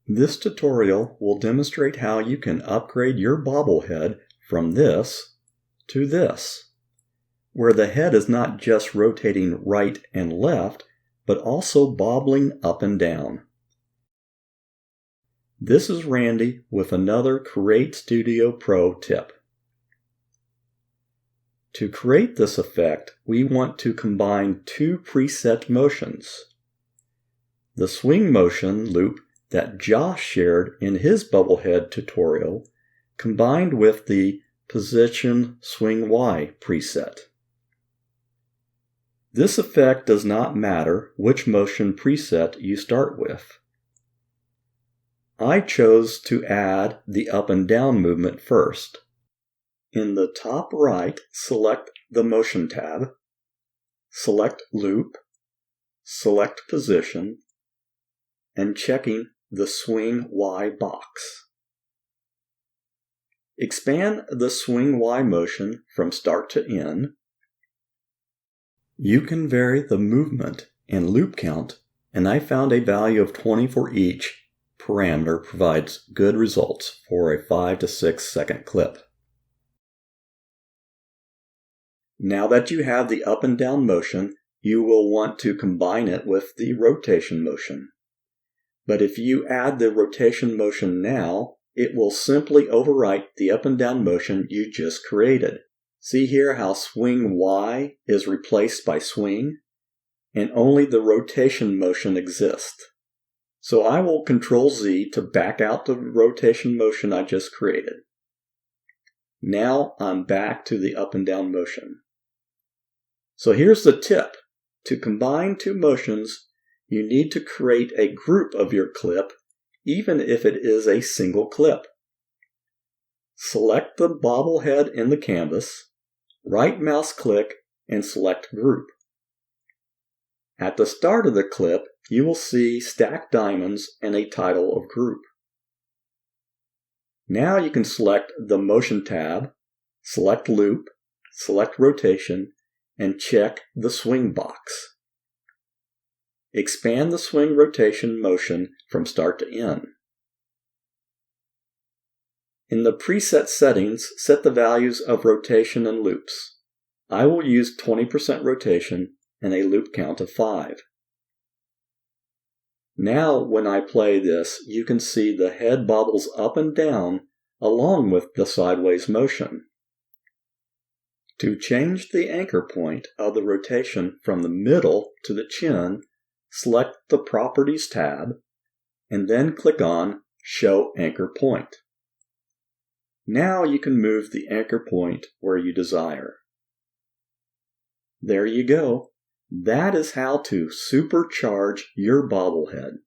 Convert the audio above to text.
This tutorial will demonstrate how you can upgrade your bobblehead from this to this, where the head is not just rotating right and left, but also bobbling up and down. This is Randy with another Create Studio Pro tip. To create this effect, we want to combine two preset motions. The swing motion loop that Josh shared in his bobblehead tutorial, combined with the position swing Y preset. This effect does not matter which motion preset you start with. I chose to add the up and down movement first. In the top right, select the Motion tab, select Loop, select Position, and checking the Swing Y box. Expand the Swing Y motion from start to end. You can vary the movement and loop count, and I found a value of 20 for each parameter provides good results for a 5 to 6 second clip. Now that you have the up and down motion, you will want to combine it with the rotation motion. But if you add the rotation motion now, it will simply overwrite the up and down motion you just created. See here how swing Y is replaced by swing, and only the rotation motion exists. So I will Control Z to back out the rotation motion I just created. Now I'm back to the up and down motion. So here's the tip. To combine two motions, you need to create a group of your clip, even if it is a single clip. Select the bobblehead in the canvas, right mouse click, and select Group. At the start of the clip, you will see stacked diamonds and a title of group. Now you can select the Motion tab, select Loop, select Rotation, and check the Swing box. Expand the swing rotation motion from start to end. In the preset settings, set the values of rotation and loops. I will use 20% rotation and a loop count of 5. Now when I play this, you can see the head bobbles up and down along with the sideways motion. To change the anchor point of the rotation from the middle to the chin, select the Properties tab, and then click on Show Anchor Point. Now you can move the anchor point where you desire. There you go. That is how to supercharge your bobblehead.